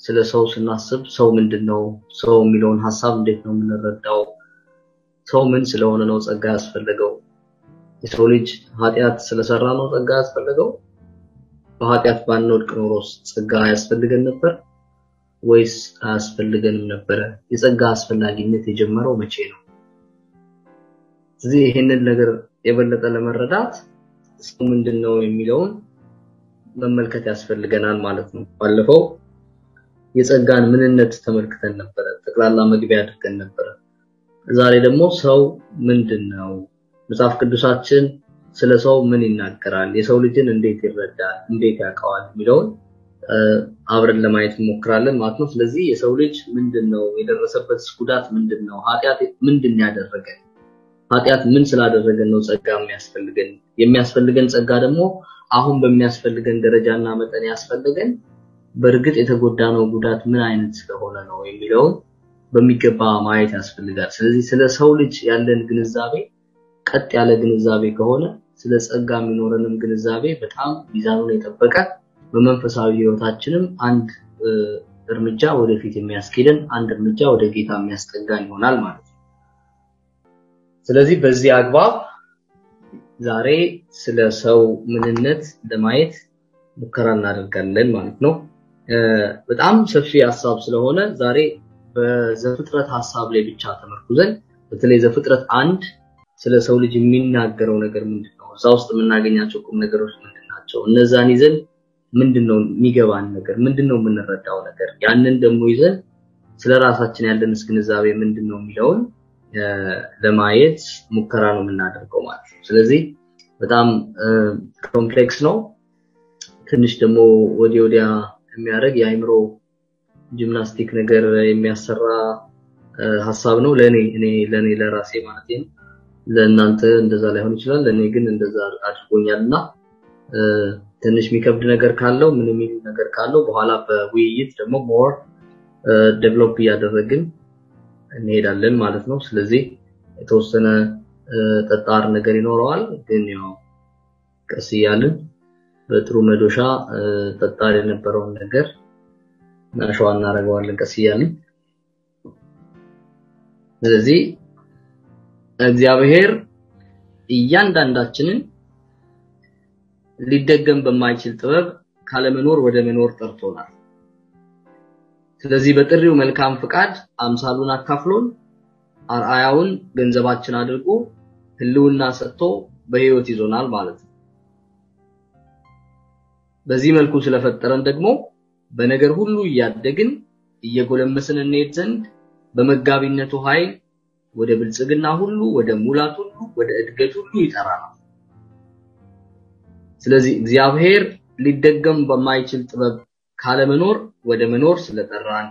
ስለ ሰው ስናስብ ሰው ምንድነው ሰው የሚለውን ሐሳብ እንዴት ነው የምንረዳው ሰው ምን ስለሆነ ነው ጸጋ ያስፈልገው የሰው ልጅ ኃጢያት ስለሰራ ነው ጸጋ ያስፈልገው በኃጢያት ባንወድቅ ኖሮስ ጸጋ ያስፈልገን ነበር ወይስ አያስፈልገንም ነበር የጸጋ አስፈላጊነት የጀመረው መቼ ነው ስለዚህ ይሄንን ነገር የበለጠ ለመረዳት ሰው ምንድነው የሚለውን መመልከት ያስፈልገናል ማለት ነው ባለፈው የጸጋን ምንነት ተመልክተን ነበር ተክላላ መግቢያ አድርገን ነበር ዛሬ ደግሞ ሰው ምንድነው መጽሐፍ ቅዱሳችን ስለ ሰው ምን ይናገራል የሰው ልጅን እንዴት ይረዳል እንዴት ያውቃል የሚለውን አብረን ለማየት እንሞክራለን ማለት ነው ስለዚህ የሰው ልጅ ምንድነው የደረሰበት ጉዳት ምንድነው ኃጢያት ምንድን ያደረገ ኃጢያት ምን ስላደረገ ነው ጸጋ የሚያስፈልገን ጸጋ ደግሞ አሁን በሚያስፈልገን ደረጃና መጠን ያስፈልገን በርግጥ የተጎዳነው ጉዳት ምን አይነት ስለሆነ ነው የሚለው በሚገባ ማየት ያስፈልጋል ስለዚህ ስለ ሰው ልጅ ያለን ግንዛቤ ቀጥ ያለ ግንዛቤ ከሆነ ስለ ጸጋ የሚኖረንም ግንዛቤ በጣም ሚዛኑን የጠበቀ በመንፈሳዊ ህይወታችንም አንድ እርምጃ ወደፊት የሚያስኬደን አንድ እርምጃ ወደ ጌታ የሚያስጠጋን ይሆናል ማለት ነው ስለዚህ በዚህ አግባብ ዛሬ ስለ ሰው ምንነት ለማየት ሙከራ እናደርጋለን ማለት ነው በጣም ሰፊ ሐሳብ ስለሆነ ዛሬ በዘፍጥረት ሐሳብ ላይ ብቻ ተመርኩዘን በተለይ ዘፍጥረት 1 ስለ ሰው ልጅ የሚናገረው ነገር ምንድነው እዛው ውስጥ የምናገኛቸው ቁም ነገሮች ምንድናቸው እነዛን ይዘን ምንድነው የሚገባን ነገር ምንድነው የምንረዳው ነገር ያንን ደግሞ ይዘን ስለራሳችን ያለንስ ግንዛቤ ምንድነው የሚለውን ለማየት ሙከራ ነው የምናደርገው ማለት ነው ስለዚህ በጣም ኮምፕሌክስ ነው ትንሽ ደግሞ ወዲያ የሚያደርግ የአይምሮ ጂምናስቲክ ነገር የሚያሰራ ሐሳብ ነው ለኔ ለራሴ ማለት ነው ለእናንተ እንደዛ ላይሆን ይችላል ለኔ ግን እንደዛ አድርጎኛልና ትንሽ የሚከብድ ነገር ካለው ምን የሚል ነገር ካለው በኋላ በውይይት ደግሞ ሞር ዴቨሎፕ ያደረግን እንሄዳለን ማለት ነው ስለዚህ የተወሰነ ተጣር ነገር ይኖረዋል ግን ያው ቀስ ይያልን በጥሩ መዶሻ ተጣር የነበረው ነገር ናሽዋ እናረጋዋለን ቀስ ይያልን ስለዚህ እግዚአብሔር እያንዳንዳችንን ሊደገም በማይችል ጥበብ ካለመኖር ወደ መኖር ጠርቶናል ስለዚህ በጥሪው መልካም ፍቃድ አምሳሉን አካፍሎን አርአያውን ገንዘባችን አድርጎ ህልውና ሰጥቶ በህይወት ይዞናል ማለት ነው በዚህ መልኩ ስለፈጠረን ደግሞ በነገር ሁሉ ያደግን እየጎለመስን እንሄድ ዘንድ በመጋቢነቱ ኃይል ወደ ብልጽግና ሁሉ ወደ ሙላት ሁሉ ወደ እድገት ሁሉ ይጠራናል ስለዚህ እግዚአብሔር ሊደገም በማይችል ጥበብ ካለመኖር ወደ መኖር ስለጠራን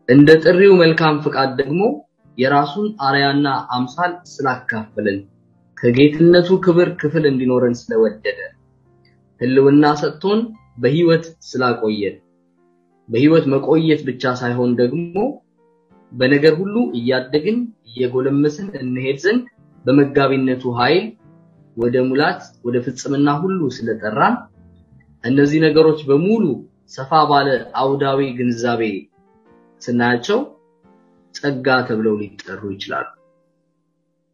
እንደ ጥሪው መልካም ፍቃድ ደግሞ የራሱን አርያና አምሳል ስላካፈለን ከጌትነቱ ክፍል እንዲኖረን ስለወደደ ህልውና ሰጥቶን በህይወት ስላቆየን በህይወት መቆየት ብቻ ሳይሆን ደግሞ በነገር ሁሉ ያደግን እየጎለመስን እንሄድ ዘንድ በመጋቢነቱ ኃይል ወደ ሙላት ወደ ፍጽምና ሁሉ ስለጠራን እነዚህ ነገሮች በሙሉ ሰፋ ባለ አውዳዊ ግንዛቤ ስናያቸው ጸጋ ተብለው ሊጠሩ ይችላሉ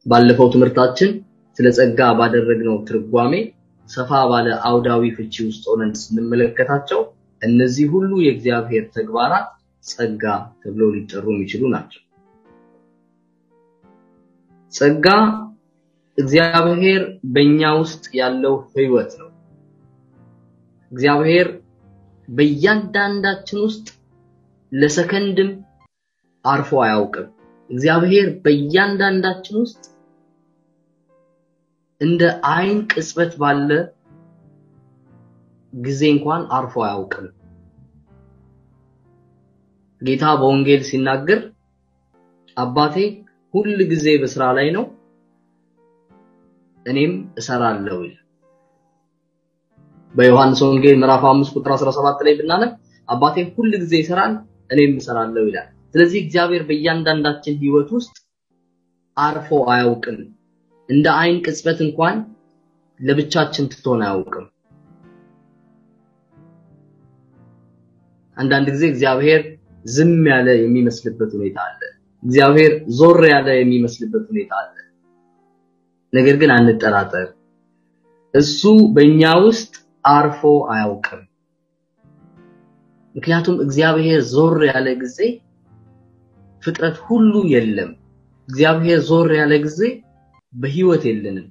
ባለፈው ትምህርታችን ስለ ጸጋ ባደረግነው ትርጓሜ ሰፋ ባለ አውዳዊ ፍቺ ውስጥ ሆነን ስንመለከታቸው እነዚህ ሁሉ የእግዚአብሔር ተግባራት ጸጋ ተብለው ሊጠሩ የሚችሉ ናቸው ጸጋ እግዚአብሔር በእኛ ውስጥ ያለው ህይወት ነው እግዚአብሔር በእያንዳንዳችን ውስጥ ለሰከንድም አርፎ አያውቅም እግዚአብሔር በእያንዳንዳችን ውስጥ እንደ አይን ቅጽበት ባለ ጊዜ እንኳን አርፎ አያውቅም ጌታ በወንጌል ሲናገር አባቴ ሁሉ ጊዜ በስራ ላይ ነው እኔም እሰራለሁ በዮሐንስ ወንጌል ምዕራፍ 5 ቁጥር 17 ላይ ብናነብ አባቴ ሁሉ ጊዜ ይሰራል እኔም እሰራለሁ ይላል ስለዚህ እግዚአብሔር በእያንዳንዳችን ህይወት ውስጥ አርፎ አያውቅም እንደ አይን ቅጽበት እንኳን ለብቻችን ትቶን አያውቅም አንዳንድ ጊዜ እግዚአብሔር ዝም ያለ የሚመስልበት ሁኔታ አለ እግዚአብሔር ዞር ያለ የሚመስልበት ሁኔታ አለ ነገር ግን አንጠራጠር እሱ በእኛ ውስጥ አርፎ አያውቅም ምክንያቱም እግዚአብሔር ዞር ያለ ጊዜ ፍጥረት ሁሉ የለም እግዚአብሔር ዞር ያለ ጊዜ በህይወት የለንም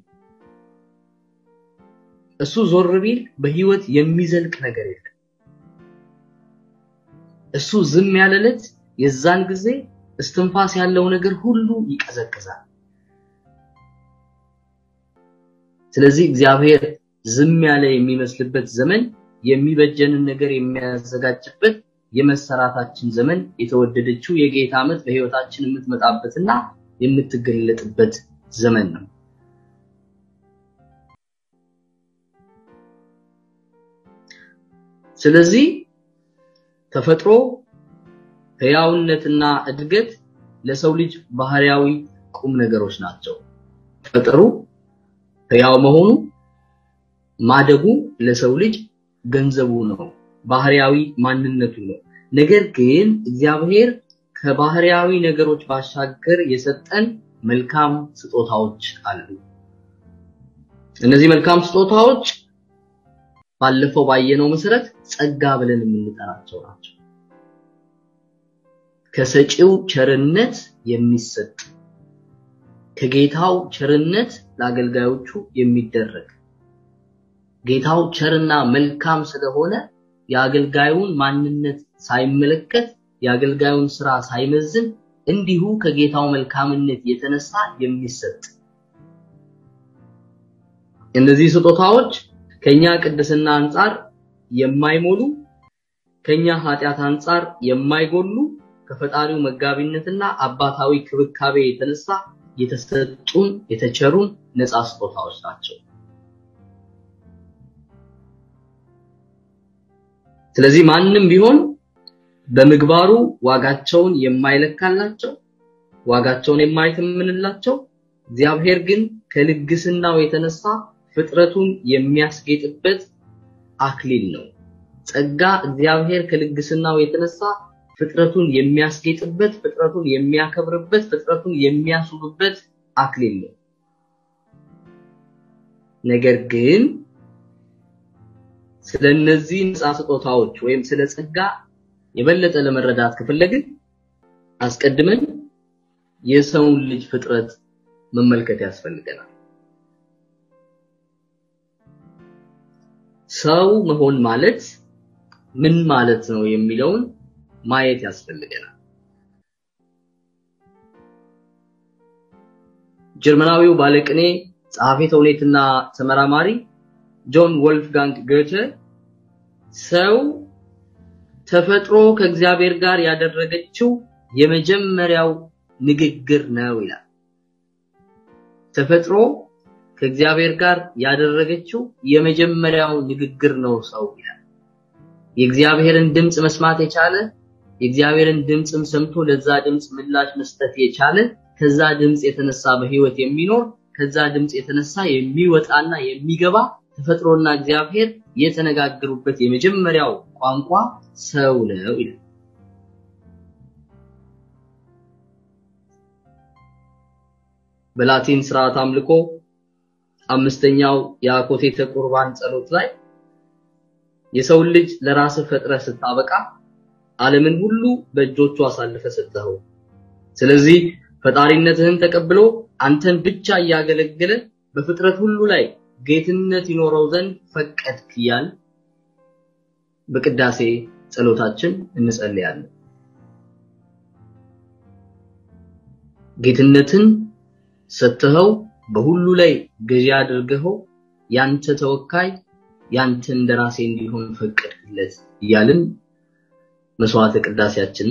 እሱ ዞር ቢል በህይወት የሚዘልቅ ነገር የለም እሱ ዝም ያለለት የዛን ጊዜ እስትንፋስ ያለው ነገር ሁሉ ይቀዘቅዛል ስለዚህ እግዚአብሔር ዝም ያለ የሚመስልበት ዘመን የሚበጀንን ነገር የሚያዘጋጅበት የመሰራታችን ዘመን የተወደደችው የጌታ ዓመት በህይወታችን የምትመጣበትና የምትገለጥበት ዘመን ነው ስለዚህ ተፈጥሮ ህያውነትና እድገት ለሰው ልጅ ባህሪያዊ ቁም ነገሮች ናቸው ተፈጥሮ ህያው መሆኑ ማደጉ ለሰው ልጅ ገንዘቡ ነው ባህሪያዊ ማንነቱ ነው ነገር ግን እግዚአብሔር ከባህሪያዊ ነገሮች ባሻገር የሰጠን መልካም ስጦታዎች አሉ እነዚህ መልካም ስጦታዎች ባለፈው ባየነው መሰረት ጸጋ ብለን የምንጠራቸው ናቸው ከሰጪው ቸርነት የሚሰጥ ከጌታው ቸርነት ለአገልጋዮቹ የሚደረግ ጌታው ቸርና መልካም ስለሆነ የአገልጋዩን ማንነት ሳይመለከት የአገልጋዩን ሥራ ሳይመዝን እንዲሁ ከጌታው መልካምነት የተነሳ የሚሰጥ እነዚህ ስጦታዎች ከኛ ቅድስና አንፃር የማይሞሉ ከኛ ኃጢያት አንፃር የማይጎሉ ከፈጣሪው መጋቢነትና አባታዊ ክብካቤ የተነሳ የተሰጡን የተቸሩን ነፃ ስጦታዎች ናቸው ስለዚህ ማንንም ቢሆን በመግባሩ ዋጋቸውን የማይለካላቸው ዋጋቸውን የማይተምንላቸው እግዚአብሔር ግን ከልግስናው የተነሳ ፍጥረቱን የሚያስጌጥበት አክሊል ነው ጸጋ እግዚአብሔር ከልግስናው የተነሳ ፍጥረቱን የሚያስጌጥበት ፍጥረቱን የሚያከብርበት ፍጥረቱን የሚያስውብበት አክሊል ነው ነገር ግን ስለነዚህ ነፃ ስጦታዎች ወይም ስለ ጸጋ የበለጠ ለመረዳት ከፈለግን አስቀድመን የሰውን ልጅ ፍጥረት መመልከት ያስፈልገናል ሰው መሆን ማለት ምን ማለት ነው የሚለውን ማየት ያስፈልገናል ጀርመናዊው ባለቅኔ ጸሐፌ ተውኔትና ተመራማሪ ጆን ወልፍጋንግ ጎተ ሰው ተፈጥሮ ከእግዚአብሔር ጋር ያደረገችው የመጀመሪያው ንግግር ነው ይላል ተፈጥሮ ከእግዚአብሔር ጋር ያደረገችው የመጀመሪያው ንግግር ነው ሰው ይላል የእግዚአብሔርን ድምጽ መስማት የቻለ የእግዚአብሔርን ድምጽም ሰምቶ ለዛ ድምጽ ምላሽ መስጠት የቻለ ከዛ ድምጽ የተነሳ በህይወት የሚኖር ከዛ ድምጽ የተነሳ የሚወጣና የሚገባ ተፈጥሮና እግዚአብሔር የተነጋገሩበት የመጀመሪያው ቋንቋ ሰው ነው ይላል በላቲን ሥርዓት አምልኮ አምስተኛው የአኮቴተ ቁርባን ጸሎት ላይ የሰው ልጅ ለራስ ፈጥረ ስታበቃ ዓለምን ሁሉ በእጆቹ አሳልፈ ሰጠው ስለዚህ ፈጣሪነትህን ተቀብሎ አንተን ብቻ ያገለገለ በፍጥረት ሁሉ ላይ ጌትነት ይኖረው ዘንድ ፈቀድክ ይላል በቅዳሴ ጸሎታችን እንጸልያለን ጌትነትን ሰጥተው በሁሉ ላይ ገዢ አድርገው ያንተ ተወካይ ያንተ እንደራሴ እንዲሆን ፈቀድክለት ይያልን መስዋዕተ ቅዳሴያችን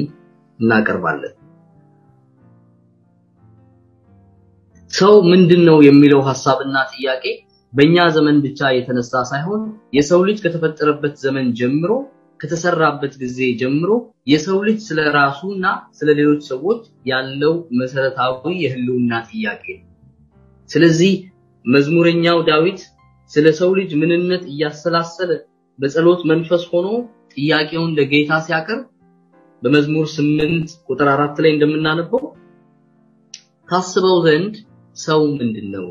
እናቀርባለን ሰው ምንድነው የሚለው ሐሳብና ጥያቄ በእኛ ዘመን ብቻ የተነሳ ሳይሆን የሰው ልጅ ከተፈጠረበት ዘመን ጀምሮ ከተሰራበት ጊዜ ጀምሮ የሰው ልጅ ስለራሱና ስለሌሎች ሰዎች ያለው መሰረታዊ የህልውና ጥያቄ ስለዚህ መዝሙረኛው ዳዊት ስለ ሰው ልጅ ምንነት እያሰላሰለ በጸሎት መንፈስ ሆኖ ጥያቄውን ለጌታ ሲያቀርብ በመዝሙር 8 ቁጥር 4 ላይ እንደምናነበው ታስበው ዘንድ ሰው ምንድነው?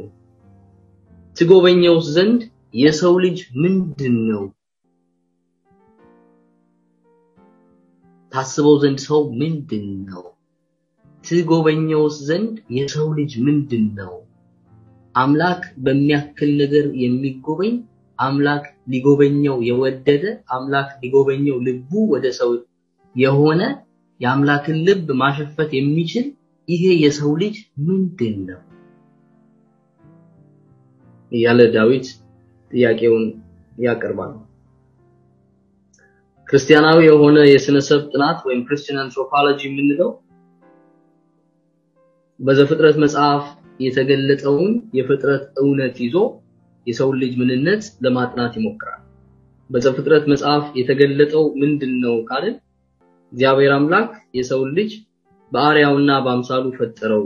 ትጎበኘውስ ዘንድ የሰው ልጅ ምንድነው? ታስበው ዘንድ ሰው ምንድነው? ትጎበኘውስ ዘንድ የሰው ልጅ ምንድነው? አምላክ በሚያክል ነገር የሚጎበኝ አምላክ ሊጎበኘው የወደደ አምላክ ሊጎበኘው ልቡ ወደ ሰው የሆነ የአምላክን ልብ ማሸፈት የሚችል ይሄ የሰው ልጅ ምንድነው? ያለ ዳዊት ጥያቄውን ያቀርባል። ክርስቲያናዊ የሆነ የስነሰብ ጥናት ወይም ክርስቲያን አንትሮፖሎጂ የምንለው በዘፍጥረት መጽሐፍ የተገለጠውን የፍጥረት እውነት ይዞ የሰው ልጅ ምንነት ለማጥናት ይሞክራል። በዘፍጥረት መጽሐፍ የተገለጠው ምንድነው ካልን እግዚአብሔር አምላክ የሰው ልጅ በአርአያውና በአምሳሉ ፈጠረው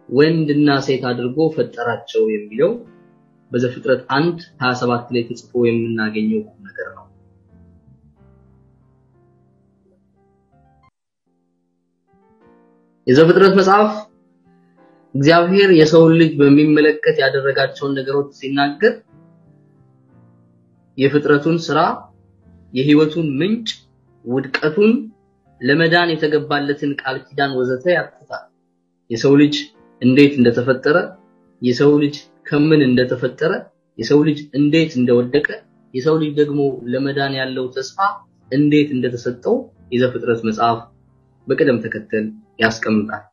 ወንድና ሴት አድርጎ ፈጠራቸው የሚለው በዘፍጥረት 1:27 ላይ ተጽፎ የምናገኘው ነገር ነው። የዘፍጥረት መጽሐፍ እግዚአብሔር የሰው ልጅ በሚመለከት ያደረጋቸውን ነገሮች ሲናገር የፍጥረቱን ስራ፣ የህይወቱን ምንጭ፣ ውድቀቱን፣ ለመዳን የተገባለትን ቃል ኪዳን ወዘተ ያትታል። የሰው ልጅ እንዴት እንደተፈጠረ፣ የሰው ልጅ ከምን እንደተፈጠረ፣ የሰው ልጅ እንዴት እንደወደቀ፣ የሰው ልጅ ደግሞ ለመዳን ያለው ተስፋ እንዴት እንደተሰጠው የዘፍጥረት መጽሐፍ በቅደም ተከተል ያስቀምጣል።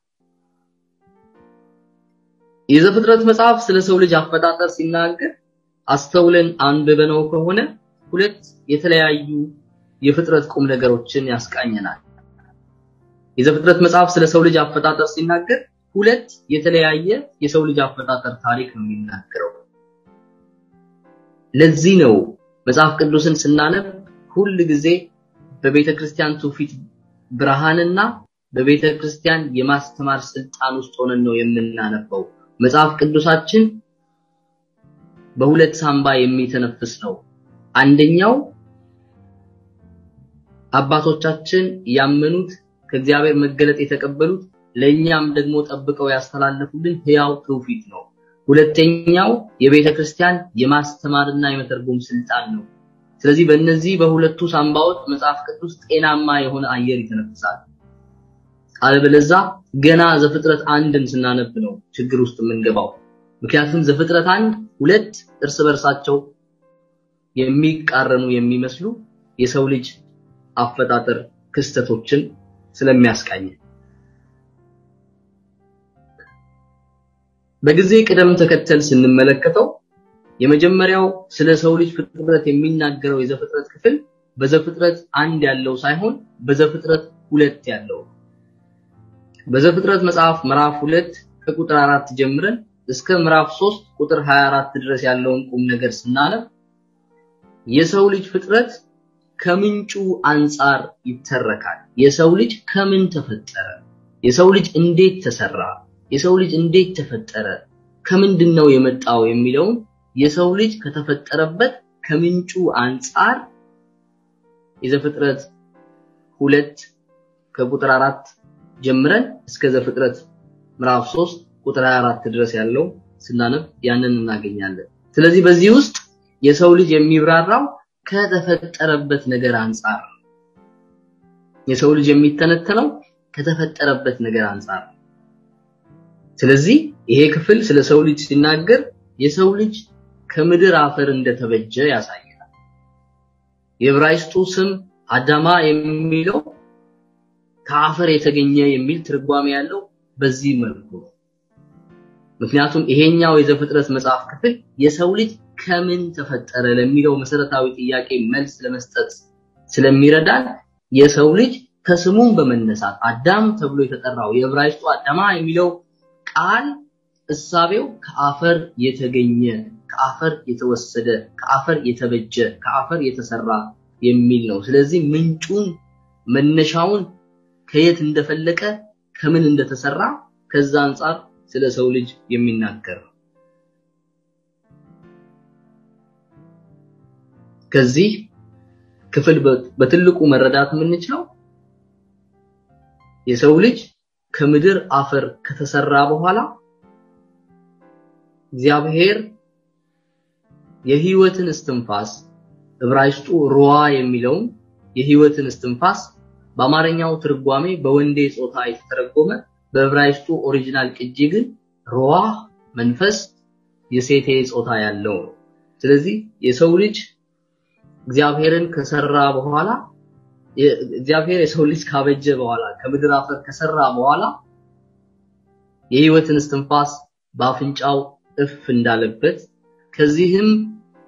የዘፍጥረት መጽሐፍ ስለ ሰው ልጅ አፈጣጠር ሲናገር አስተውለን አንብበነው ከሆነ ሁለት የተለያዩ የፍጥረት ቁም ነገሮችን ያስቃኘናል። የዘፍጥረት መጽሐፍ ስለ ሰው ልጅ አፈጣጠር ሲናገር ሁለት የተለያየ የሰው ልጅ አፈጣጠር ታሪክ ነው የሚናገረው። ለዚህ ነው መጽሐፍ ቅዱስን ስናነብ ሁሉ ጊዜ በቤተክርስቲያን ትውፊት ብርሃንና በቤተክርስቲያን የማስተማር ስልጣን ውስጥ ሆነን ነው የምናነበው። መጽሐፍ ቅዱሳችን በሁለት ሳምባ የሚተነፍስ ነው። አንደኛው አባቶቻችን ያመኑት ከእግዚአብሔር መገለጥ የተቀበሉት ለኛም ደግሞ ጠብቀው ያስተላለፉልን ሕያው ትውፊት ነው። ሁለተኛው የቤተክርስቲያን የማስተማርና የመተርጎም ስልጣን ነው። ስለዚህ በእነዚህ በሁለቱ ሳምባዎች መጽሐፍ ቅዱስ ጤናማ የሆነ አየር ይተነፍሳል። አለበለዚያ ገና ዘፍጥረት 1ን ስናነብ ነው ችግር ውስጥ የምንገባው። ምክንያቱም ዘፍጥረት 1 ሁለት እርስ በርሳቸው የሚቃረኑ የሚመስሉ የሰው ልጅ አፈጣጠር ክስተቶችን ስለሚያስቃኝ በጊዜ ቅደም ተከተል ስንመለከተው የመጀመሪያው ስለ ሰው ልጅ ፍጥረት የሚናገረው የዘፍጥረት ክፍል በዘፍጥረት 1 ያለው ሳይሆን በዘፍጥረት 2 ያለው። በዘፍጥረት መጽሐፍ ምዕራፍ 2 ከቁጥር 4 ጀምረን እስከ ምዕራፍ 3 ቁጥር 24 ድረስ ያለውን ቁም ነገር ስናነብ የሰው ልጅ ፍጥረት ከምንጩ አንፃር ይተረካል። የሰው ልጅ ከምን ተፈጠረ? የሰው ልጅ እንዴት ተሰራ? የሰው ልጅ እንዴት ተፈጠረ? ከምንድነው የመጣው የሚለው የሰው ልጅ ከተፈጠረበት ከምንጩ አንፃር የዘፍጥረት 2 ከቁጥር 4 ጀምረን እስከ ዘፍጥረት ምዕራፍ 3 ቁጥር 24 ድረስ ያለው ስናነብ ያንን እናገኛለን። ስለዚህ በዚህ ውስጥ የሰው ልጅ የሚብራራው ከተፈጠረበት ነገር አንፃር፣ የሰው ልጅ የሚተነተነው ከተፈጠረበት ነገር አንፃር። ስለዚህ ይሄ ክፍል ስለ ሰው ልጅ ሲናገር የሰው ልጅ ከምድር አፈር እንደተበጀ ያሳያል። የዕብራይስጡ ስም አዳማ የሚለው ከአፈር የተገኘ የሚል ትርጓሜ ያለው በዚህ መልኩ ነው። ምክንያቱም ይሄኛው የዘፍጥረት መጽሐፍ ክፍል የሰው ልጅ ከምን ተፈጠረ ለሚለው መሰረታዊ ጥያቄ መልስ ለመስጠት ስለሚረዳን የሰው ልጅ ከስሙ በመነሳት አዳም ተብሎ የተጠራው የዕብራይስጡ አዳማ የሚለው ቃል እሳቤው ከአፈር የተገኘ፣ ከአፈር የተወሰደ፣ ከአፈር የተበጀ፣ ከአፈር የተሰራ የሚል ነው። ስለዚህ ምንጩን መነሻውን ከየት እንደፈለቀ ከምን እንደተሰራ ከዛ አንፃር ስለ ሰው ልጅ የሚናገር ነው። ከዚህ ክፍል በትልቁ መረዳት የምንችለው የሰው ልጅ ከምድር አፈር ከተሰራ በኋላ እግዚአብሔር የህይወትን እስትንፋስ ዕብራይስጡ ሩዋ የሚለው የህይወትን እስትንፋስ በአማርኛው ትርጓሜ በወንዴ ጾታ የተተረጎመ በዕብራይስጡ ኦሪጂናል ቅጂ ግን ሩዋ መንፈስ የሴቴ ጾታ ያለው ነው። ስለዚህ የሰው ልጅ እግዚአብሔርን ከሰራ በኋላ እግዚአብሔር የሰው ልጅ ካበጀ በኋላ ከምድር አፈር ከሰራ በኋላ የህይወትን እስትንፋስ በአፍንጫው እፍ እንዳለበት ከዚህም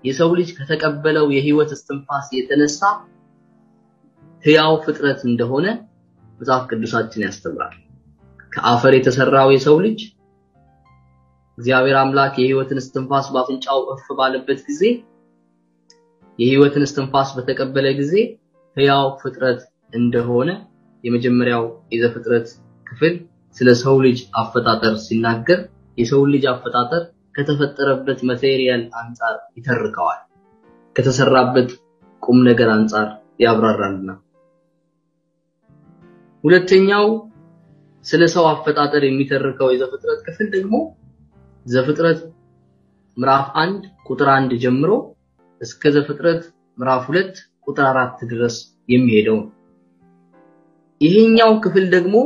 የሰው ልጅ ከተቀበለው የህይወት እስትንፋስ የተነሳ ሕያው ፍጥረት እንደሆነ መጽሐፍ ቅዱሳችን ያስተምራል። ከአፈር የተሰራው የሰው ልጅ እግዚአብሔር አምላክ የህይወትን እስትንፋስ በአፍንጫው እፍ ባለበት ጊዜ የህይወትን እስትንፋስ በተቀበለ ጊዜ ሕያው ፍጥረት እንደሆነ የመጀመሪያው የዘፍጥረት ክፍል ስለ ሰው ልጅ አፈጣጠር ሲናገር የሰው ልጅ አፈጣጠር ከተፈጠረበት ማቴሪያል አንፃር ይተርከዋል፣ ከተሰራበት ቁም ነገር አንፃር ያብራራልና። ሁለተኛው ስለ ሰው አፈጣጠር የሚተርከው የዘፍጥረት ክፍል ደግሞ ዘፍጥረት ምዕራፍ 1 ቁጥር 1 ጀምሮ እስከ ዘፍጥረት ምዕራፍ 2 ቁጥር 4 ድረስ የሚሄደው። ይሄኛው ክፍል ደግሞ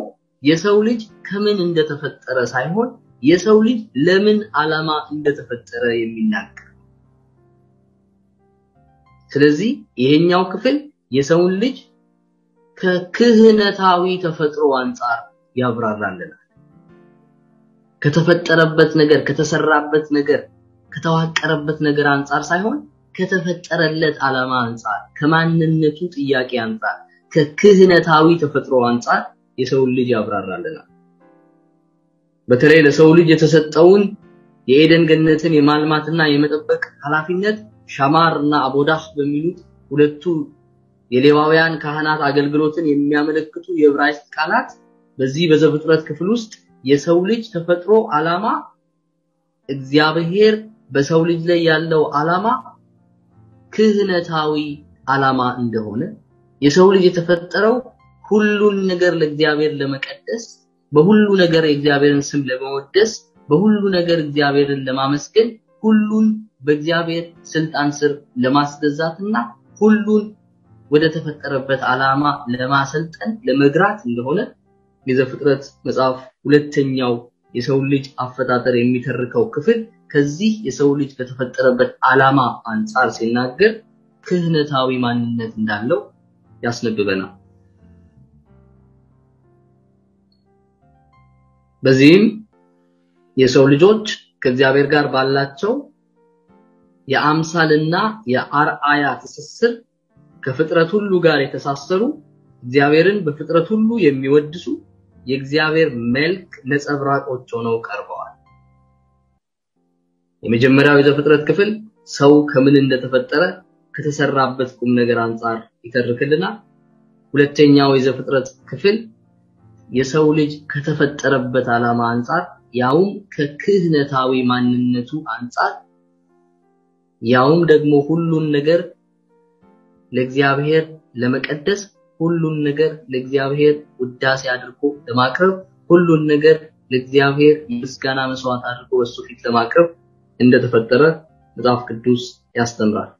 የሰው ልጅ ከምን እንደተፈጠረ ሳይሆን የሰው ልጅ ለምን ዓላማ እንደተፈጠረ የሚናገር። ስለዚህ ይሄኛው ክፍል የሰውን ልጅ ከክህነታዊ ተፈጥሮ አንፃር ያብራራልናል። ከተፈጠረበት ነገር ከተሰራበት ነገር ከተዋቀረበት ነገር አንፃር ሳይሆን ከተፈጠረለት ዓላማ አንፃር ከማንነቱ ጥያቄ አንፃር ከክህነታዊ ተፈጥሮ አንፃር የሰው ልጅ ያብራራልናል። በተለይ ለሰው ልጅ የተሰጠውን የኤደን ገነትን የማልማትና የመጠበቅ ኃላፊነት ሻማርና አቦዳህ በሚሉት ሁለቱ የሌዋውያን ካህናት አገልግሎትን የሚያመለክቱ የዕብራይስጥ ቃላት በዚህ በዘፍጥረት ክፍል ውስጥ የሰው ልጅ ተፈጥሮ ዓላማ እግዚአብሔር በሰው ልጅ ላይ ያለው ዓላማ ክህነታዊ ዓላማ እንደሆነ የሰው ልጅ የተፈጠረው ሁሉን ነገር ለእግዚአብሔር ለመቀደስ በሁሉ ነገር የእግዚአብሔርን ስም ለመወደስ በሁሉ ነገር እግዚአብሔርን ለማመስገን ሁሉን በእግዚአብሔር ስልጣን ስር ለማስገዛትና ሁሉን ወደ ተፈጠረበት ዓላማ ለማሰልጠን ለመግራት እንደሆነ የዘፍጥረት መጽሐፍ ሁለተኛው የሰው ልጅ አፈጣጠር የሚተርከው ክፍል ከዚህ የሰው ልጅ ከተፈጠረበት ዓላማ አንፃር ሲናገር ክህነታዊ ማንነት እንዳለው ያስነብበናል። በዚህም የሰው ልጆች ከእግዚአብሔር ጋር ባላቸው የአምሳልና የአርአያ ትስስር ከፍጥረት ሁሉ ጋር የተሳሰሩ እግዚአብሔርን በፍጥረት ሁሉ የሚወድሱ የእግዚአብሔር መልክ ነጸብራቆች ሆነው ቀርበዋል። የመጀመሪያው የዘፍጥረት ክፍል ሰው ከምን እንደተፈጠረ ከተሰራበት ቁም ነገር አንፃር ይተርክልናል። ሁለተኛው የዘፍጥረት ክፍል የሰው ልጅ ከተፈጠረበት ዓላማ አንፃር ያውም ከክህነታዊ ማንነቱ አንፃር ያውም ደግሞ ሁሉን ነገር ለእግዚአብሔር ለመቀደስ ሁሉን ነገር ለእግዚአብሔር ውዳሴ አድርጎ ለማቅረብ ሁሉን ነገር ለእግዚአብሔር የምስጋና መስዋዕት አድርጎ በሱ ፊት ለማቅረብ እንደተፈጠረ መጽሐፍ ቅዱስ ያስተምራል።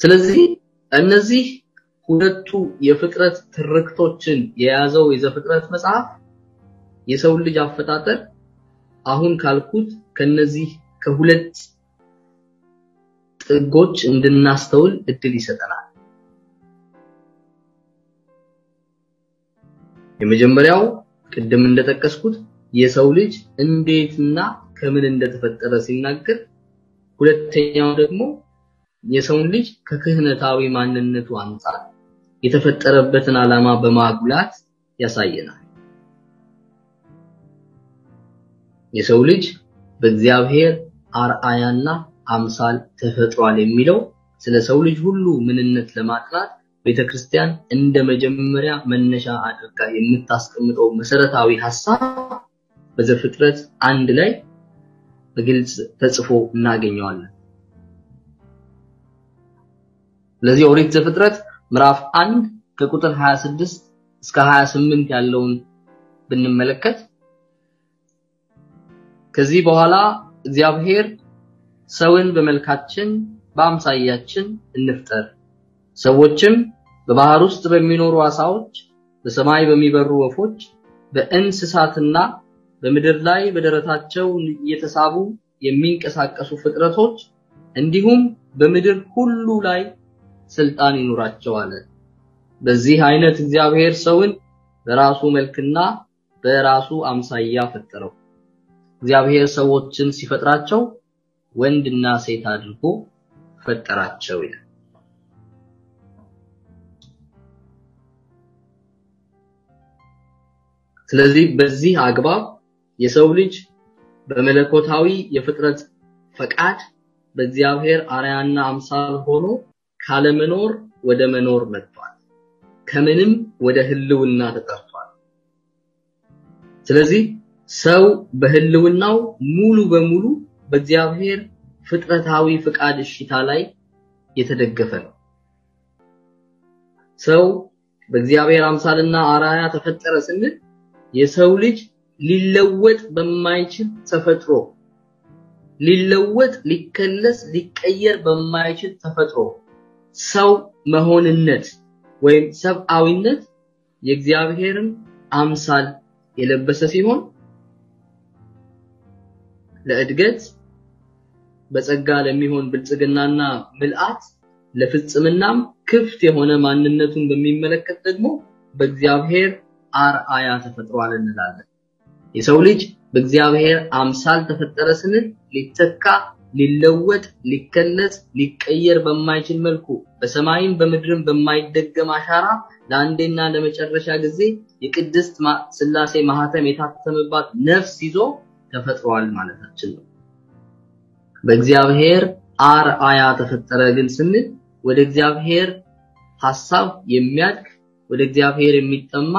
ስለዚህ እነዚህ ሁለቱ የፍጥረት ትርክቶችን የያዘው የዘፍጥረት መጽሐፍ የሰው ልጅ አፈጣጠር አሁን ካልኩት ከነዚህ ከሁለት ጥጎች እንድናስተውል እድል ይሰጠናል። የመጀመሪያው ቅድም እንደተጠቀስኩት የሰው ልጅ እንዴትና ከምን እንደተፈጠረ ሲናገር፣ ሁለተኛው ደግሞ የሰው ልጅ ከክህነታዊ ማንነቱ አንፃር የተፈጠረበትን ዓላማ በማጉላት ያሳየናል። የሰው ልጅ በእግዚአብሔር አርአያና አምሳል ተፈጥሯል የሚለው ስለ ሰው ልጅ ሁሉ ምንነት ለማጥናት ቤተክርስቲያን እንደ መጀመሪያ መነሻ አድርጋ የምታስቀምጠው መሰረታዊ ሐሳብ በዘፍጥረት 1 ላይ በግልጽ ተጽፎ እናገኘዋለን። ለዚህ ኦሪት ዘፍጥረት ምዕራፍ 1 ከቁጥር 26 እስከ 28 ያለውን ብንመለከት ከዚህ በኋላ እግዚአብሔር ሰውን በመልካችን በአምሳያችን እንፍጠር ሰዎችም በባህር ውስጥ በሚኖሩ አሳዎች በሰማይ በሚበሩ ወፎች በእንስሳትና በምድር ላይ በደረታቸው እየተሳቡ የሚንቀሳቀሱ ፍጥረቶች እንዲሁም በምድር ሁሉ ላይ ስልጣን ይኖራቸው አለ በዚህ አይነት እግዚአብሔር ሰውን በራሱ መልክና በራሱ አምሳያ ፈጠረው እግዚአብሔር ሰዎችን ሲፈጥራቸው ወንድና ሴት አድርጎ ፈጠራቸው ይላል ስለዚህ በዚህ አግባብ የሰው ልጅ በመለኮታዊ የፍጥረት ፈቃድ በእግዚአብሔር አርአያና አምሳል ሆኖ ካለመኖር ወደ መኖር መጥቷል ከምንም ወደ ህልውና ተጠርቷል ስለዚህ ሰው በህልውናው ሙሉ በሙሉ በእግዚአብሔር ፍጥረታዊ ፍቃድ እሽታ ላይ የተደገፈ ነው ሰው በእግዚአብሔር አምሳልና አርአያ ተፈጠረ ስንል የሰው ልጅ ሊለወጥ በማይችል ተፈጥሮ ሊለወጥ ሊከለስ ሊቀየር በማይችል ተፈጥሮ ሰው መሆንነት ወይም ሰብአዊነት የእግዚአብሔርን አምሳል የለበሰ ሲሆን ለእድገት በጸጋ ለሚሆን ብልጽግናና ምልአት ለፍጽምናም ክፍት የሆነ ማንነቱን በሚመለከት ደግሞ በእግዚአብሔር አርአያ ተፈጥሯል እንላለን የሰው ልጅ በእግዚአብሔር አምሳል ተፈጠረ ስንል ሊተካ ሊለወጥ ሊከለስ ሊቀየር በማይችል መልኩ በሰማይም በምድርም በማይደገም አሻራ ለአንዴና ለመጨረሻ ጊዜ የቅድስት ሥላሴ ማህተም የታተመባት ነፍስ ይዞ ተፈጥሯል ማለታችን ነው በእግዚአብሔር አርአያ ተፈጠረ ግን ስንል ወደ እግዚአብሔር ሐሳብ የሚያድግ ወደ እግዚአብሔር የሚጠማ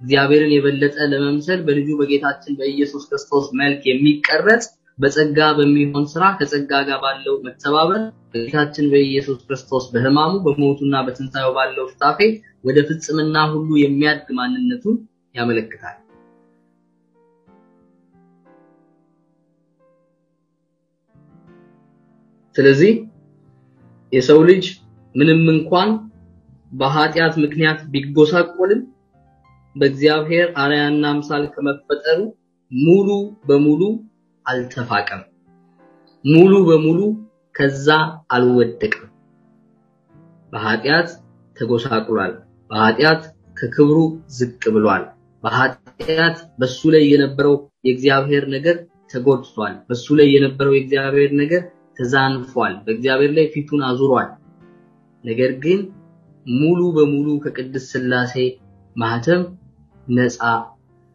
እግዚአብሔርን የበለጠ ለመምሰል በልጁ በጌታችን በኢየሱስ ክርስቶስ መልክ የሚቀረጽ በጸጋ በሚሆን ሥራ ከጸጋ ጋር ባለው መተባበር በጌታችን በኢየሱስ ክርስቶስ በሕማሙ በሞቱና በትንሣኤው ባለው ፍጻሜ ወደ ፍጽምና ሁሉ የሚያድግ ማንነቱን ያመለክታል ስለዚህ የሰው ልጅ ምንም እንኳን በኃጢአት ምክንያት ቢጎሳቆልም በእግዚአብሔር አርአያና አምሳል ከመፈጠሩ ሙሉ በሙሉ አልተፋቀም ሙሉ በሙሉ ከዛ አልወደቀም በኃጢአት ተጎሳቁሏል በኃጢአት ከክብሩ ዝቅ ብሏል በኃጢአት በሱ ላይ የነበረው የእግዚአብሔር ነገር ተጎድቷል በሱ ላይ የነበረው የእግዚአብሔር ነገር ተዛንፏል በእግዚአብሔር ላይ ፊቱን አዙሯል ነገር ግን ሙሉ በሙሉ ከቅድስት ሥላሴ ማህተም ነፃ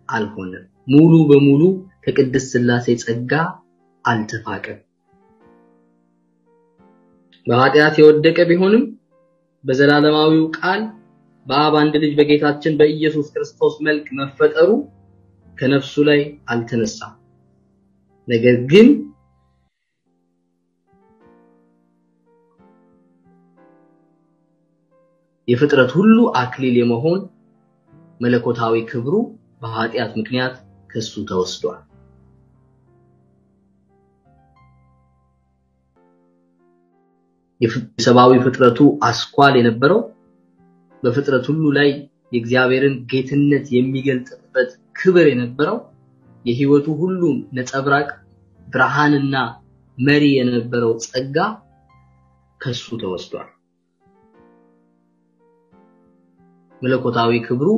አልሆነም ሙሉ በሙሉ ከቅድስት ሥላሴ ጸጋ አልተፋቀም በኃጢአት የወደቀ ቢሆንም በዘላለማዊው ቃል በአብ አንድ ልጅ በጌታችን በኢየሱስ ክርስቶስ መልክ መፈጠሩ ከነፍሱ ላይ አልተነሳም ነገር ግን የፍጥረት ሁሉ አክሊል የመሆን መለኮታዊ ክብሩ በኃጢአት ምክንያት ከሱ ተወስዷል የሰብአዊ ፍጥረቱ አስኳል የነበረው በፍጥረት ሁሉ ላይ የእግዚአብሔርን ጌትነት የሚገልጥበት ክብር የነበረው የህይወቱ ሁሉ ነጸብራቅ ብርሃንና መሪ የነበረው ጸጋ ከሱ ተወስዷል መለኮታዊ ክብሩ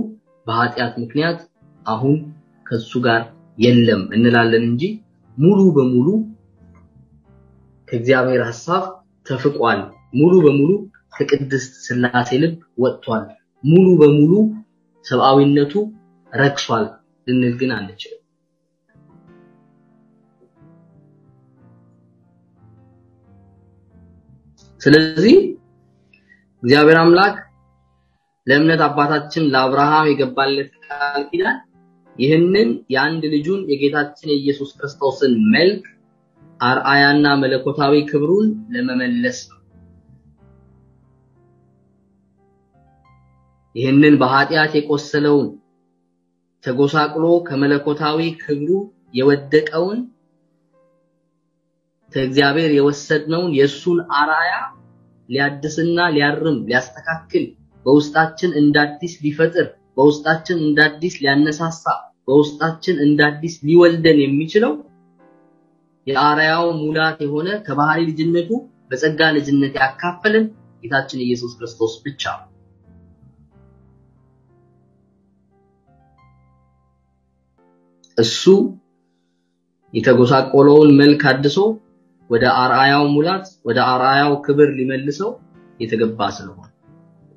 በኃጢአት ምክንያት አሁን ከሱ ጋር የለም እንላለን እንጂ ሙሉ በሙሉ ከእግዚአብሔር ሐሳብ ተፍቋል ሙሉ በሙሉ ከቅድስት ሥላሴ ልብ ወጥቷል ሙሉ በሙሉ ሰብአዊነቱ ረክሷል ልንል ግን አንችልም ስለዚህ እግዚአብሔር አምላክ ለእምነት አባታችን ለአብርሃም የገባለት ቃል ኪዳን ይህንን የአንድ ልጁን የጌታችን የኢየሱስ ክርስቶስን መልክ አርአያና መለኮታዊ ክብሩን ለመመለስ ነው ይህንን በኃጢአት የቆሰለውን ተጎሳቅሎ ከመለኮታዊ ክብሩ የወደቀውን ከእግዚአብሔር የወሰድነውን የሱን አራያ ሊያድስና ሊያርም ሊያስተካክል በውስጣችን እንዳዲስ ሊፈጥር በውስጣችን እንዳዲስ ሊያነሳሳ በውስጣችን እንዳዲስ ሊወልደን የሚችለው የአራያው ሙላት የሆነ ከባህሪ ልጅነቱ በጸጋ ልጅነት ያካፈለን ጌታችን ኢየሱስ ክርስቶስ ብቻ ነው። እሱ የተጎሳቆለውን መልክ አድሶ ወደ አርአያው ሙላት ወደ አርአያው ክብር ሊመልሰው የተገባ ስለሆነ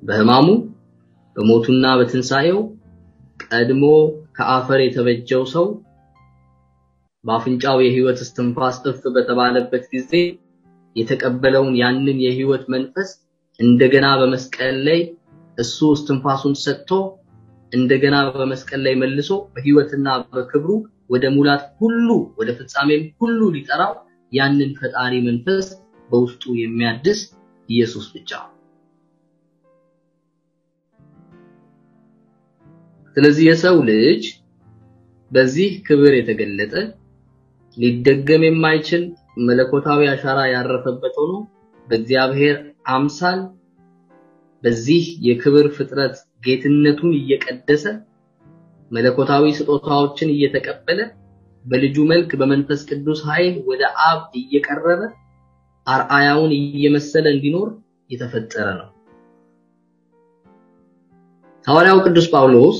በሕማሙ በሞቱና በትንሳኤው ቀድሞ ከአፈር የተበጀው ሰው በአፍንጫው የሕይወት እስትንፋስ እፍ በተባለበት ጊዜ የተቀበለውን ያንን የሕይወት መንፈስ እንደገና በመስቀል ላይ እሱ እስትንፋሱን ሰጥቶ እንደገና በመስቀል ላይ መልሶ በሕይወትና በክብሩ ወደ ሙላት ሁሉ ወደ ፍጻሜም ሁሉ ሊጠራው ያንን ፈጣሪ መንፈስ በውስጡ የሚያድስ ኢየሱስ ብቻ። ስለዚህ የሰው ልጅ በዚህ ክብር የተገለጠ ሊደገም የማይችል መለኮታዊ አሻራ ያረፈበት ሆኖ በእግዚአብሔር አምሳል በዚህ የክብር ፍጥረት ጌትነቱን እየቀደሰ መለኮታዊ ስጦታዎችን እየተቀበለ በልጁ መልክ በመንፈስ ቅዱስ ኃይል ወደ አብ እየቀረበ አርአያውን እየመሰለ እንዲኖር የተፈጠረ ነው። ሐዋርያው ቅዱስ ጳውሎስ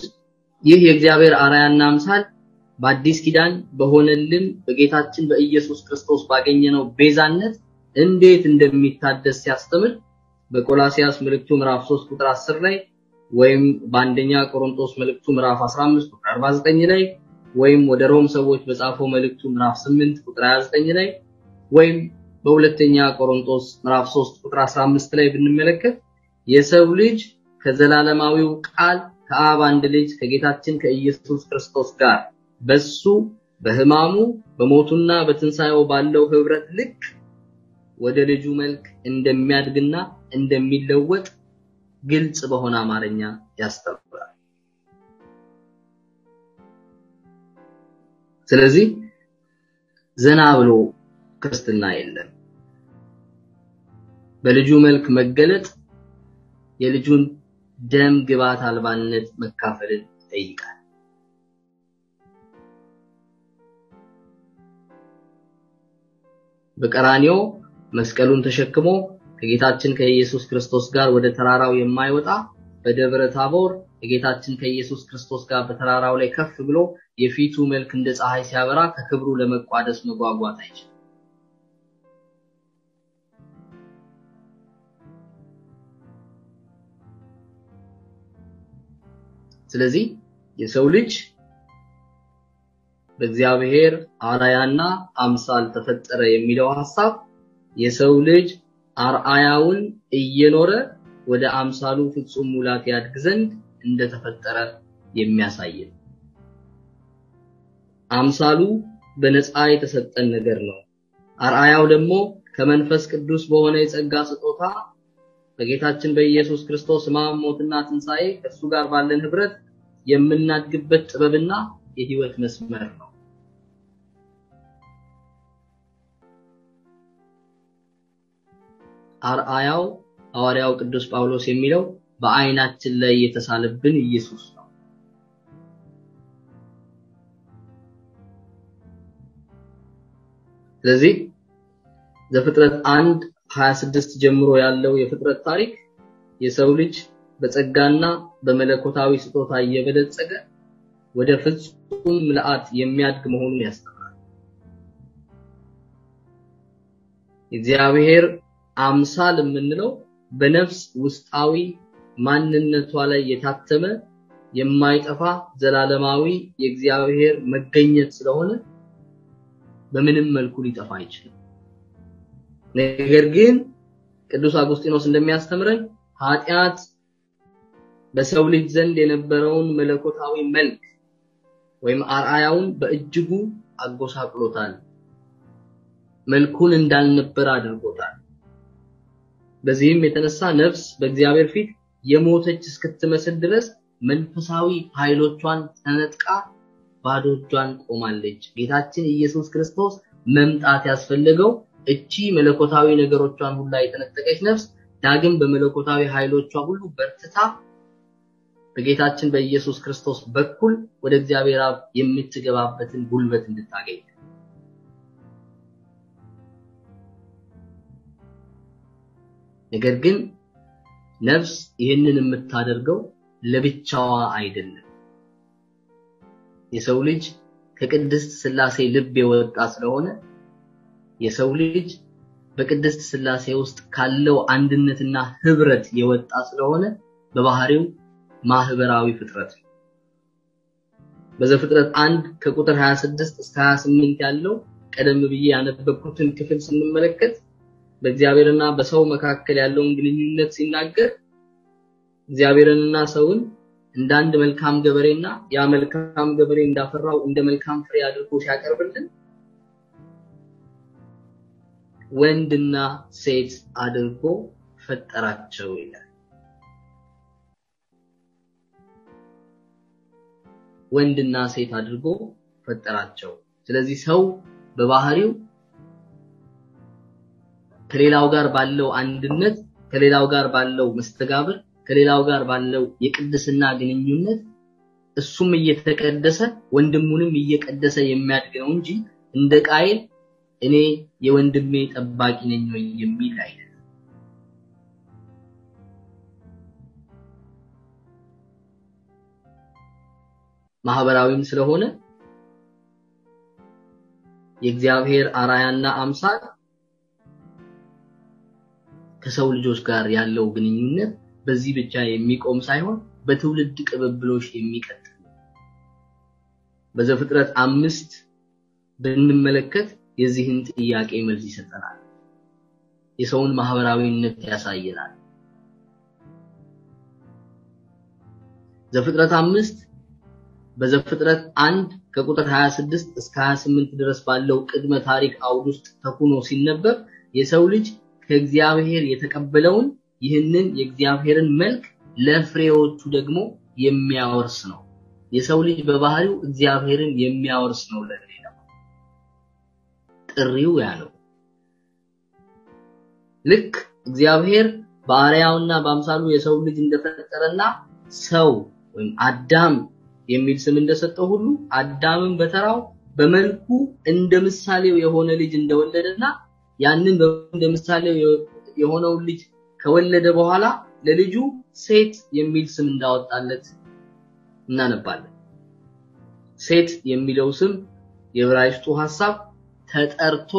ይህ የእግዚአብሔር አርአያና አምሳል በአዲስ ኪዳን በሆነልን በጌታችን በኢየሱስ ክርስቶስ ባገኘነው ቤዛነት እንዴት እንደሚታደስ ሲያስተምር በቆላሲያስ መልእክቱ ምዕራፍ 3 ቁጥር 10 ላይ ወይም በአንደኛ ቆሮንቶስ መልእክቱ ምዕራፍ 15 ቁጥር 49 ላይ ወይም ወደ ሮም ሰዎች በጻፈው መልእክቱ ምዕራፍ 8 ቁጥር 29 ላይ ወይም በሁለተኛ ቆሮንቶስ ምዕራፍ 3 ቁጥር 15 ላይ ብንመለከት የሰው ልጅ ከዘላለማዊው ቃል ከአብ አንድ ልጅ ከጌታችን ከኢየሱስ ክርስቶስ ጋር በሱ በሕማሙ በሞቱና በትንሳኤው ባለው ህብረት ልክ ወደ ልጁ መልክ እንደሚያድግና እንደሚለወጥ ግልጽ በሆነ አማርኛ ያስተምራል። ስለዚህ ዘና ብሎ ክርስትና የለም። በልጁ መልክ መገለጥ የልጁን ደም ግባት አልባነት መካፈልን ይጠይቃል። በቀራንዮ መስቀሉን ተሸክሞ ከጌታችን ከኢየሱስ ክርስቶስ ጋር ወደ ተራራው የማይወጣ በደብረ ታቦር ከጌታችን ከኢየሱስ ክርስቶስ ጋር በተራራው ላይ ከፍ ብሎ የፊቱ መልክ እንደ ፀሐይ ሲያበራ ከክብሩ ለመቋደስ መጓጓት አይችልም። ስለዚህ የሰው ልጅ በእግዚአብሔር አርአያና አምሳል ተፈጠረ የሚለው ሐሳብ የሰው ልጅ አርአያውን እየኖረ ወደ አምሳሉ ፍጹም ሙላት ያድግ ዘንድ እንደተፈጠረ የሚያሳይ ነው። አምሳሉ በነፃ የተሰጠን ነገር ነው። አርአያው ደግሞ ከመንፈስ ቅዱስ በሆነ የጸጋ ስጦታ በጌታችን በኢየሱስ ክርስቶስ ሕማም ሞትና ትንሳኤ ከሱ ጋር ባለን ህብረት የምናድግበት ጥበብና የህይወት መስመር ነው። አርአያው ሐዋርያው ቅዱስ ጳውሎስ የሚለው በአይናችን ላይ የተሳለብን ኢየሱስ ነው። ስለዚህ ዘፍጥረት 1:26 ጀምሮ ያለው የፍጥረት ታሪክ የሰው ልጅ በጸጋና በመለኮታዊ ስጦታ እየበለጸገ ወደ ፍጹም ምልአት የሚያድግ መሆኑን ያስተምራል። እግዚአብሔር አምሳል የምንለው በነፍስ ውስጣዊ ማንነቷ ላይ የታተመ የማይጠፋ ዘላለማዊ የእግዚአብሔር መገኘት ስለሆነ በምንም መልኩ ሊጠፋ አይችልም። ነገር ግን ቅዱስ አጉስጢኖስ እንደሚያስተምረን ኃጢአት በሰው ልጅ ዘንድ የነበረውን መለኮታዊ መልክ ወይም አርአያውን በእጅጉ አጎሳቅሎታል። መልኩን እንዳልነበር አድርጎታል። በዚህም የተነሳ ነፍስ በእግዚአብሔር ፊት የሞተች እስክትመስል ድረስ መንፈሳዊ ኃይሎቿን ተነጥቃ ባዶ እጇን ቆማለች። ጌታችን ኢየሱስ ክርስቶስ መምጣት ያስፈልገው እቺ መለኮታዊ ነገሮቿን ሁሉ የተነጠቀች ነፍስ ዳግም በመለኮታዊ ኃይሎቿ ሁሉ በርትታ በጌታችን በኢየሱስ ክርስቶስ በኩል ወደ እግዚአብሔር አብ የምትገባበትን ጉልበት እንድታገኝ። ነገር ግን ነፍስ ይህንን የምታደርገው ለብቻዋ አይደለም። የሰው ልጅ ከቅድስት ሥላሴ ልብ የወጣ ስለሆነ የሰው ልጅ በቅድስት ሥላሴ ውስጥ ካለው አንድነትና ህብረት የወጣ ስለሆነ በባህሪው ማህበራዊ ፍጥረት ነው። በዘፍጥረት 1 ከቁጥር 26 እስከ 28 ያለው ቀደም ብዬ ያነበብኩትን ክፍል ስንመለከት በእግዚአብሔርና በሰው መካከል ያለውን ግንኙነት ሲናገር እግዚአብሔርንና ሰውን እንዳንድ መልካም ገበሬና ያ መልካም ገበሬ እንዳፈራው እንደ መልካም ፍሬ አድርጎ ሲያቀርብልን ወንድና ሴት አድርጎ ፈጠራቸው ይላል። ወንድና ሴት አድርጎ ፈጠራቸው። ስለዚህ ሰው በባህሪው ከሌላው ጋር ባለው አንድነት፣ ከሌላው ጋር ባለው መስተጋብር፣ ከሌላው ጋር ባለው የቅድስና ግንኙነት እሱም እየተቀደሰ ወንድሙንም እየቀደሰ የሚያድግ ነው እንጂ እንደ ቃየል እኔ የወንድሜ ጠባቂ ነኝ ወይ የሚል አይደለም። ማህበራዊም ስለሆነ የእግዚአብሔር አራያና አምሳል ከሰው ልጆች ጋር ያለው ግንኙነት በዚህ ብቻ የሚቆም ሳይሆን በትውልድ ቅብብሎሽ የሚቀጥል። በዘፍጥረት 5 ብንመለከት የዚህን ጥያቄ መልስ ይሰጠናል። የሰውን ማህበራዊነት ያሳየናል። ዘፍጥረት 5 በዘፍጥረት 1 ከቁጥር 26 እስከ 28 ድረስ ባለው ቅድመ ታሪክ አውድ ውስጥ ተኩኖ ሲነበብ የሰው ልጅ ከእግዚአብሔር የተቀበለውን ይህንን የእግዚአብሔርን መልክ ለፍሬዎቹ ደግሞ የሚያወርስ ነው። የሰው ልጅ በባህሪው እግዚአብሔርን የሚያወርስ ነው። ለሌላው ጥሪው ያ ነው። ልክ እግዚአብሔር በአርአያውና በአምሳሉ የሰው ልጅ እንደፈጠረና ሰው ወይም አዳም የሚል ስም እንደሰጠው ሁሉ አዳምን በተራው በመልኩ እንደ ምሳሌው የሆነ ልጅ እንደወለደና ያንን እንደ ምሳሌው የሆነው ልጅ ከወለደ በኋላ ለልጁ ሴት የሚል ስም እንዳወጣለት እናነባለን። ሴት የሚለው ስም የዕብራይስጡ ሐሳብ ተጠርቶ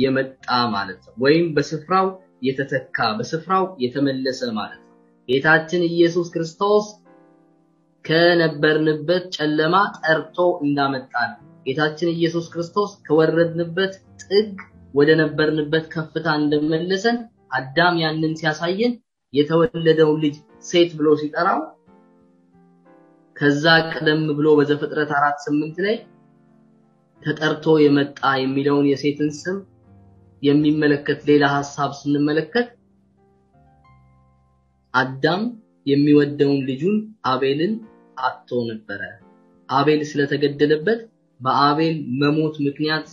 የመጣ ማለት ነው፣ ወይም በስፍራው የተተካ በስፍራው የተመለሰ ማለት ነው። ጌታችን ኢየሱስ ክርስቶስ ከነበርንበት ጨለማ ጠርቶ እንዳመጣን ጌታችን ኢየሱስ ክርስቶስ ከወረድንበት ጥግ ወደ ነበርንበት ከፍታ እንደመለሰን አዳም ያንን ሲያሳየን የተወለደው ልጅ ሴት ብሎ ሲጠራው ከዛ ቀደም ብሎ በዘፍጥረት 4:8 ላይ ተጠርቶ የመጣ የሚለውን የሴትን ስም የሚመለከት ሌላ ሐሳብ ስንመለከት አዳም የሚወደውን ልጁን አቤልን አጥቶ ነበር። አቤል ስለተገደለበት በአቤል መሞት ምክንያት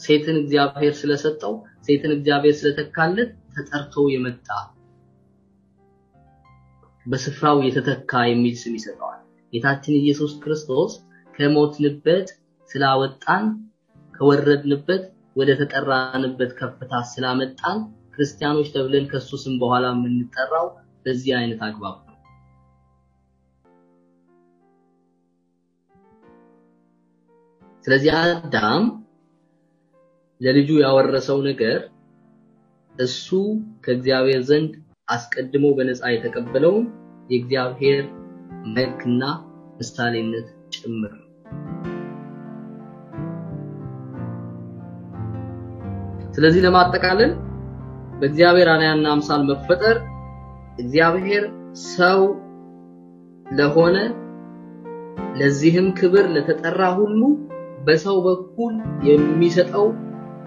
ሴትን እግዚአብሔር ስለሰጠው ሴትን እግዚአብሔር ስለተካለት ተጠርቶ የመጣ በስፍራው የተተካ የሚል ስም ይሰጠዋል። ጌታችን ኢየሱስ ክርስቶስ ከሞትንበት ስላወጣን ከወረድንበት ወደ ተጠራንበት ከፍታ ስላመጣን ክርስቲያኖች ተብለን ከሱ ስም በኋላ የምንጠራው በዚህ አይነት አግባብ ነው። ስለዚህ አዳም ለልጁ ያወረሰው ነገር እሱ ከእግዚአብሔር ዘንድ አስቀድሞ በነፃ የተቀበለው የእግዚአብሔር መልክና ምሳሌነት ጭምር ነው። ስለዚህ ለማጠቃለል በእግዚአብሔር አርአያና አምሳል መፈጠር እግዚአብሔር ሰው ለሆነ ለዚህም ክብር ለተጠራ ሁሉ በሰው በኩል የሚሰጠው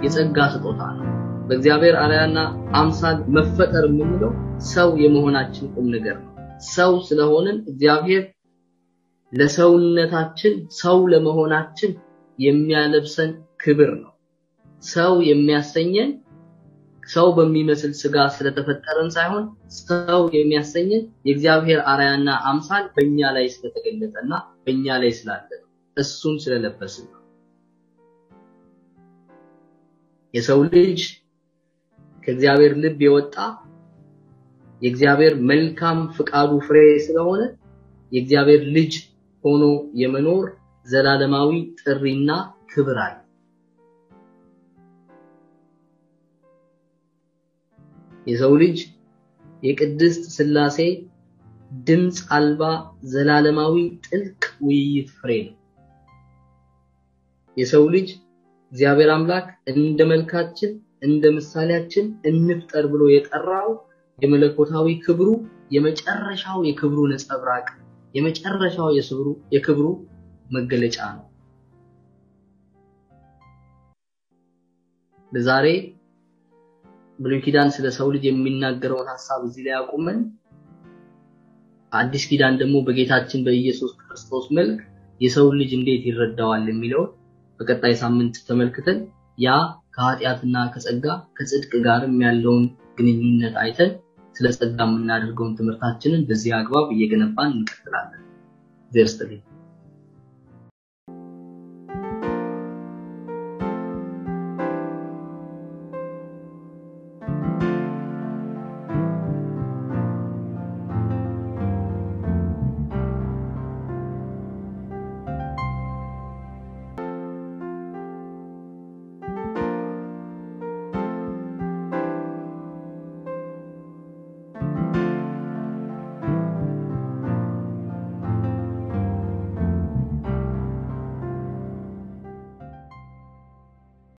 የጸጋ ስጦታ ነው። በእግዚአብሔር አርአያና አምሳል መፈጠር የምንለው ሰው የመሆናችን ቁም ነገር ነው። ሰው ስለሆነን እግዚአብሔር ለሰውነታችን ሰው ለመሆናችን የሚያለብሰን ክብር ነው። ሰው የሚያሰኘን ሰው በሚመስል ስጋ ስለተፈጠረን ሳይሆን ሰው የሚያሰኘን የእግዚአብሔር አርአያና አምሳል በእኛ ላይ ስለተገለጠና በእኛ ላይ ስላለ እሱን ስለለበስን ነው። የሰው ልጅ ከእግዚአብሔር ልብ የወጣ የእግዚአብሔር መልካም ፍቃዱ ፍሬ ስለሆነ የእግዚአብሔር ልጅ ሆኖ የመኖር ዘላለማዊ ጥሪና ክብር አለ። የሰው ልጅ የቅድስት ሥላሴ ድምጽ አልባ ዘላለማዊ ጥልቅ ውይይት ፍሬ ነው። የሰው ልጅ እግዚአብሔር አምላክ እንደ መልካችን እንደ ምሳሌያችን እንፍጠር ብሎ የጠራው የመለኮታዊ ክብሩ የመጨረሻው የክብሩ ነጸብራቅ የመጨረሻው የክብሩ መገለጫ ነው። በዛሬ ብሉይ ኪዳን ስለ ሰው ልጅ የሚናገረውን ሐሳብ እዚህ ላይ አቁመን አዲስ ኪዳን ደግሞ በጌታችን በኢየሱስ ክርስቶስ መልክ የሰው ልጅ እንዴት ይረዳዋል የሚለው በቀጣይ ሳምንት ተመልክተን ያ ከኃጢአትና ከጸጋ ከጽድቅ ጋርም ያለውን ግንኙነት አይተን ስለ ጸጋ የምናደርገውን ትምህርታችንን በዚህ አግባብ እየገነባን እንቀጥላለን። ዘርስተልኝ